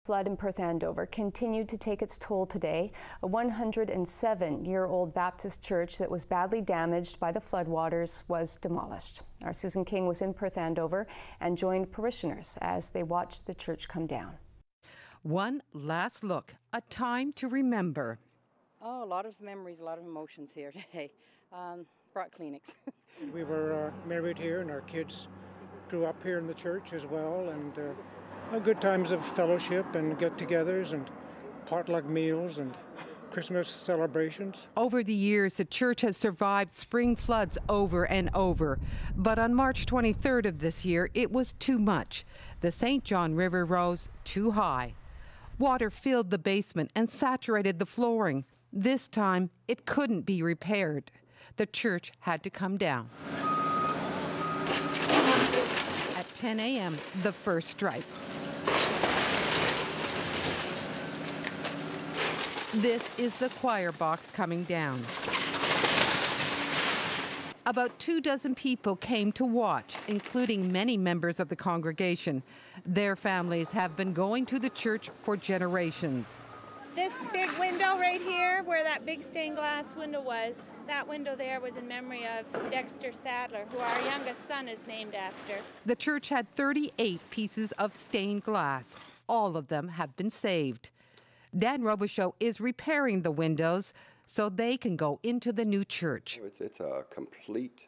Flood in Perth-Andover continued to take its toll today. A 107-year-old Baptist church that was badly damaged by the floodwaters was demolished. Our Susan King was in Perth-Andover and joined parishioners as they watched the church come down. One last look, a time to remember. Oh, a lot of memories, a lot of emotions here today. Brought Kleenex. We were married here, and our kids grew up here in the church as well, and good times of fellowship and get-togethers and potluck meals and Christmas celebrations. Over the years, the church has survived spring floods over and over. But on March 23rd of this year, it was too much. The St. John River rose too high. Water filled the basement and saturated the flooring. This time, it couldn't be repaired. The church had to come down. At 10 a.m., the first strike. This is the choir box coming down. About 24 people came to watch, including many members of the congregation. Their families have been going to the church for generations. This big window right here, where that big stained glass window was, that window there was in memory of Dexter Sadler, who our youngest son is named after. The church had 38 pieces of stained glass. All of them have been saved. Dan Robichaud is repairing the windows so they can go into the new church. It's a complete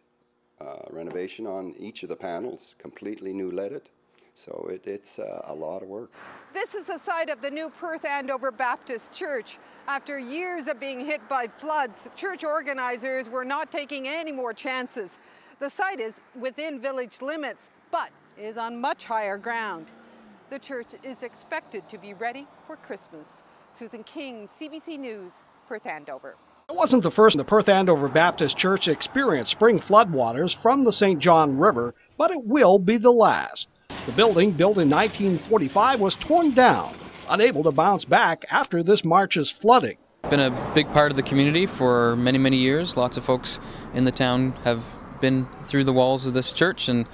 renovation on each of the panels, completely new leaded. So it's a lot of work. This is the site of the new Perth-Andover Baptist Church. After years of being hit by floods, church organizers were not taking any more chances. The site is within village limits, but is on much higher ground. The church is expected to be ready for Christmas. Susan King, CBC News, Perth-Andover. It wasn't the first the Perth-Andover Baptist Church experienced spring floodwaters from the St. John River, but it will be the last. The building, built in 1945, was torn down, unable to bounce back after this March's flooding. Been a big part of the community for many, many years. Lots of folks in the town have been through the walls of this church and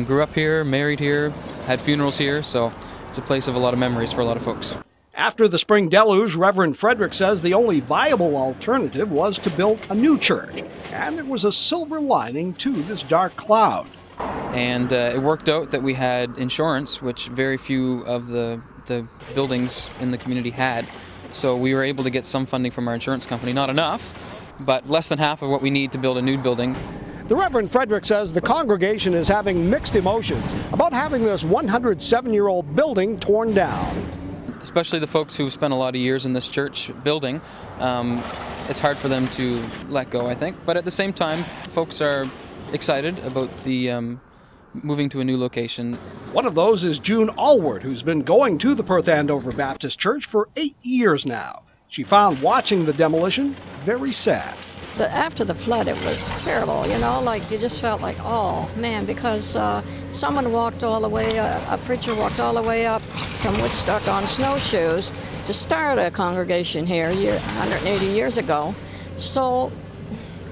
grew up here, married here, had funerals here, so it's a place of a lot of memories for a lot of folks. After the spring deluge, Reverend Frederick says the only viable alternative was to build a new church, and there was a silver lining to this dark cloud. And it worked out that we had insurance, which very few of the buildings in the community had. So we were able to get some funding from our insurance company. Not enough, but less than half of what we need to build a new building. The Reverend Frederick says the congregation is having mixed emotions about having this 107-year-old building torn down. Especially the folks who've spent a lot of years in this church building. It's hard for them to let go, I think. But at the same time, folks are excited about the moving to a new location. One of those is June Allward, who's been going to the Perth-Andover Baptist Church for 8 years now. She found watching the demolition very sad. After the flood, it was terrible, you know, like you just felt like, oh man, because someone walked all the way, a preacher walked all the way up from Woodstock on snowshoes to start a congregation here 180 years ago. So,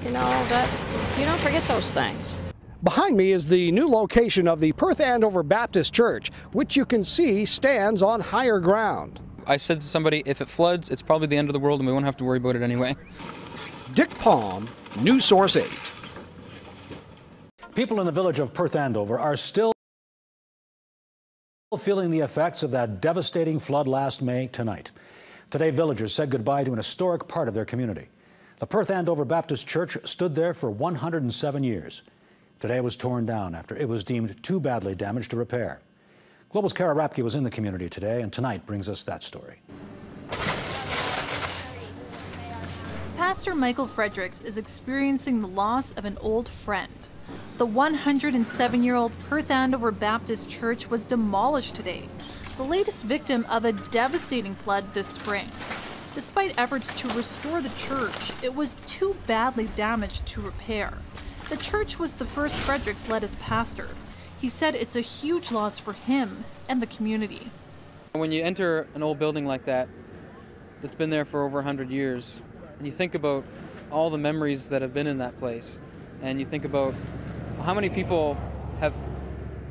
you know, that you don't forget those things. Behind me is the new location of the Perth-Andover Baptist Church, which you can see stands on higher ground. I said to somebody, if it floods, it's probably the end of the world and we won't have to worry about it anyway. Dick Palm, News Source 8. People in the village of Perth-Andover are still feeling the effects of that devastating flood last May tonight. Today, villagers said goodbye to an historic part of their community. The Perth-Andover Baptist Church stood there for 107 years. Today it was torn down after it was deemed too badly damaged to repair. Global's Kara Rapke was in the community today, and tonight brings us that story. Pastor Michael Fredericks is experiencing the loss of an old friend. The 107-year-old Perth-Andover Baptist Church was demolished today, the latest victim of a devastating flood this spring. Despite efforts to restore the church, it was too badly damaged to repair. The church was the first Fredericks led as pastor. He said it's a huge loss for him and the community. When you enter an old building like that, that's been there for over 100 years, and you think about all the memories that have been in that place, and you think about how many people have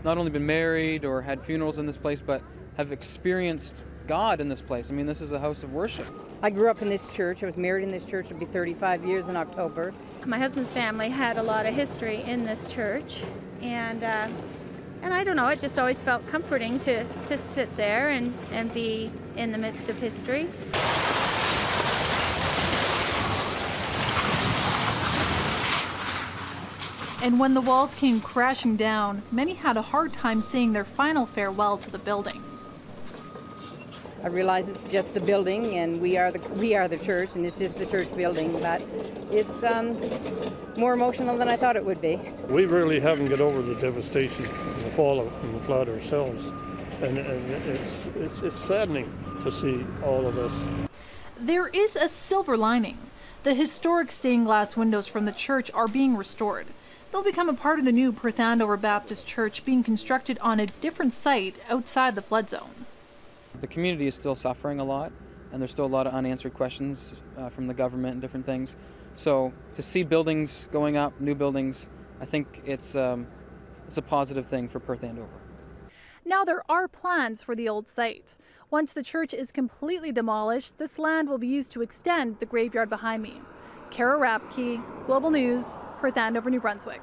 not only been married or had funerals in this place, but have experienced God in this place. I mean, this is a house of worship. I grew up in this church. I was married in this church. It'll be 35 years in October. My husband's family had a lot of history in this church, and I don't know, it just always felt comforting to sit there and be in the midst of history. And when the walls came crashing down, many had a hard time saying their final farewell to the building. I realize it's just the building, and we are the church, and it's just the church building, but it's more emotional than I thought it would be. We really haven't got over the devastation from the fallout from the flood ourselves, and it's saddening to see all of this. There is a silver lining. The historic stained glass windows from the church are being restored. They'll become a part of the new Perth-Andover Baptist Church being constructed on a different site outside the flood zone. The community is still suffering a lot, and there's still a lot of unanswered questions from the government and different things. So to see buildings going up, new buildings, I think it's a positive thing for Perth-Andover. Now there are plans for the old site. Once the church is completely demolished, this land will be used to extend the graveyard behind me. Kara Rapke, Global News, Perth-Andover, New Brunswick.